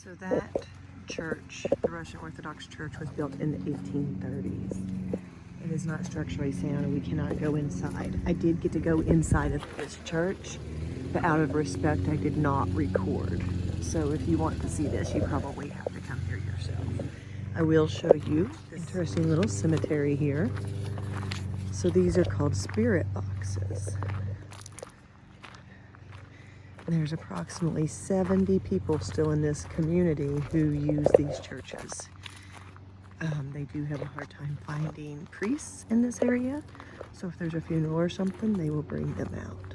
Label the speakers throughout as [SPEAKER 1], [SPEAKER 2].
[SPEAKER 1] So that church, the Russian Orthodox Church, was built in the 1830s. It is not structurally sound and we cannot go inside. I did get to go inside of this church, but out of respect, I did not record. So if you want to see this, you probably have to come here yourself. I will show you this interesting little cemetery here. So these are called spirit boxes. There's approximately 70 people still in this community who use these churches. They do have a hard time finding priests in this area, so if there's a funeral or something, they will bring them out.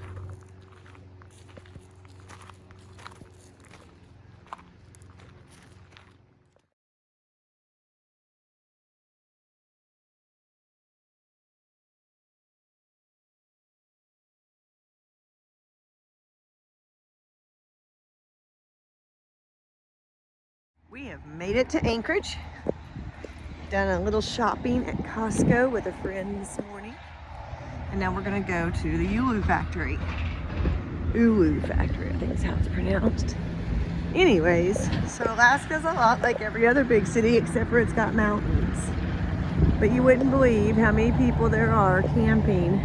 [SPEAKER 1] We have made it to Anchorage. Done a little shopping at Costco with a friend this morning. And now we're gonna go to the Ulu factory. Ulu factory, I think is how it's pronounced. Anyways, so Alaska's a lot like every other big city except for it's got mountains. But you wouldn't believe how many people there are camping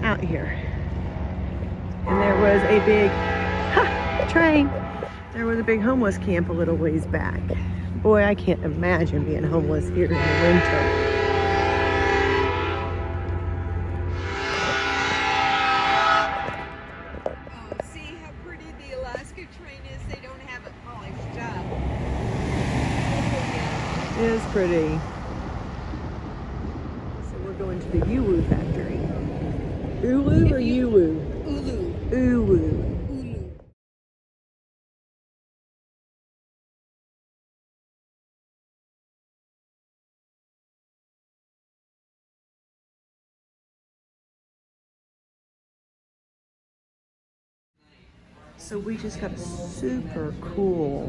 [SPEAKER 1] out here. And there was a big train. There was a big homeless camp a little ways back. Boy, I can't imagine being homeless here in the winter.
[SPEAKER 2] Oh, see how pretty the Alaska train is? They don't have it polished up.
[SPEAKER 1] It is pretty. So we're going to the Ulu factory. Ulu or Ulu?
[SPEAKER 2] Ulu.
[SPEAKER 1] Ulu. So we just got a super cool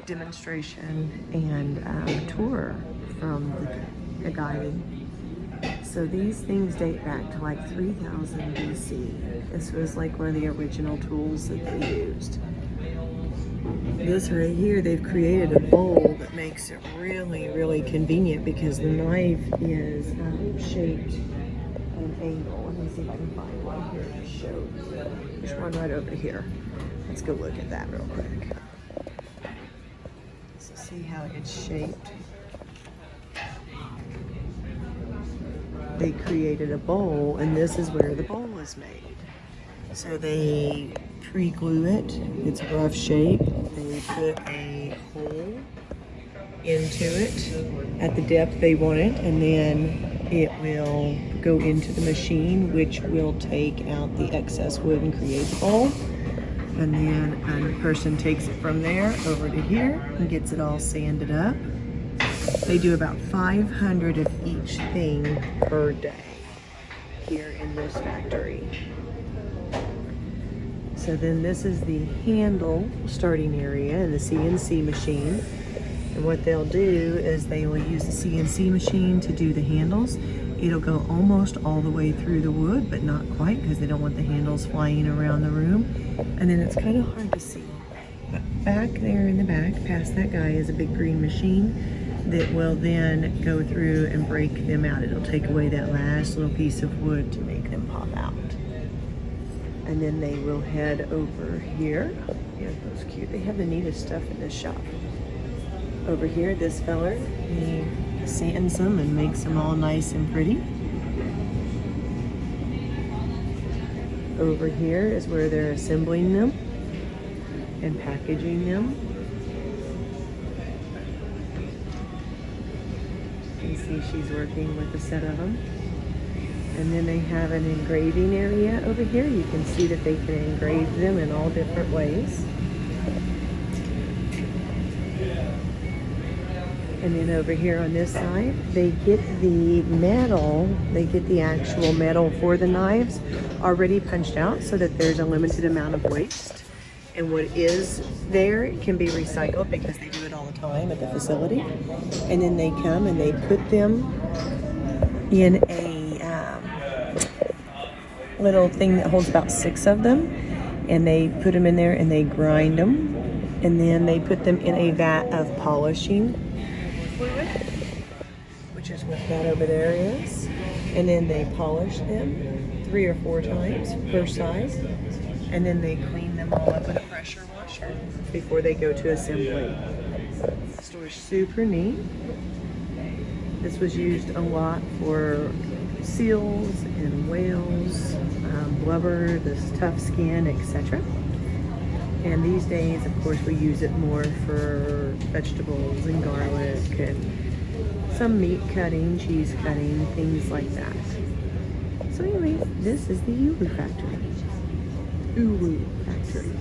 [SPEAKER 1] demonstration and tour from the guide. So these things date back to like 3000 BC. This was like one of the original tools that they used. This right here, they've created a bowl that makes it really, really convenient because the knife is shaped at an angle. Let me see if I can find one here to show you. There's one right over here. Let's go look at that real quick. So see how it's shaped. They created a bowl, and this is where the bowl is made. So they pre-glue it. It's a rough shape. They put a hole into it at the depth they want it, and then it will go into the machine, which will take out the excess wood and create the bowl. And then a person takes it from there over to here and gets it all sanded up. They do about 500 of each thing per day here in this factory. So then this is the handle starting area and the CNC machine. And what they'll do is they will use the CNC machine to do the handles. It'll go almost all the way through the wood, but not quite because they don't want the handles flying around the room. And then it's kind of hard to see. But back there in the back, past that guy, is a big green machine that will then go through and break them out. It'll take away that last little piece of wood to make them pop out. And then they will head over here. Yeah, that's cute. They have the neatest stuff in this shop. Over here, this feller, he sands them and makes them all nice and pretty. Over here is where they're assembling them and packaging them. You can see she's working with a set of them. And then they have an engraving area over here. You can see that they can engrave them in all different ways. And then over here on this side, they get the metal, they get the actual metal for the knives already punched out so that there's a limited amount of waste. And what is there can be recycled because they do it all the time at the facility. And then they come and they put them in a little thing that holds about 6 of them. And they put them in there and they grind them. And then they put them in a vat of polishing fluid, which is what that over there is. And then they polish them 3 or 4 times per size. And then they clean them all up with a pressure washer before they go to assembly. The store's super neat. This was used a lot for seals and whales, blubber, this tough skin, etc. And these days, of course, we use it more for vegetables and garlic and some meat cutting, cheese cutting, things like that. So anyway, this is the Ulu factory. Ulu factory.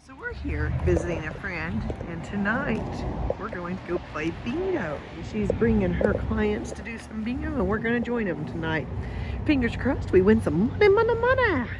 [SPEAKER 1] So we're here visiting a friend, and tonight we're going to go play bingo. She's bringing her clients to do some bingo, and we're going to join them tonight. Fingers crossed we win some money, money, money.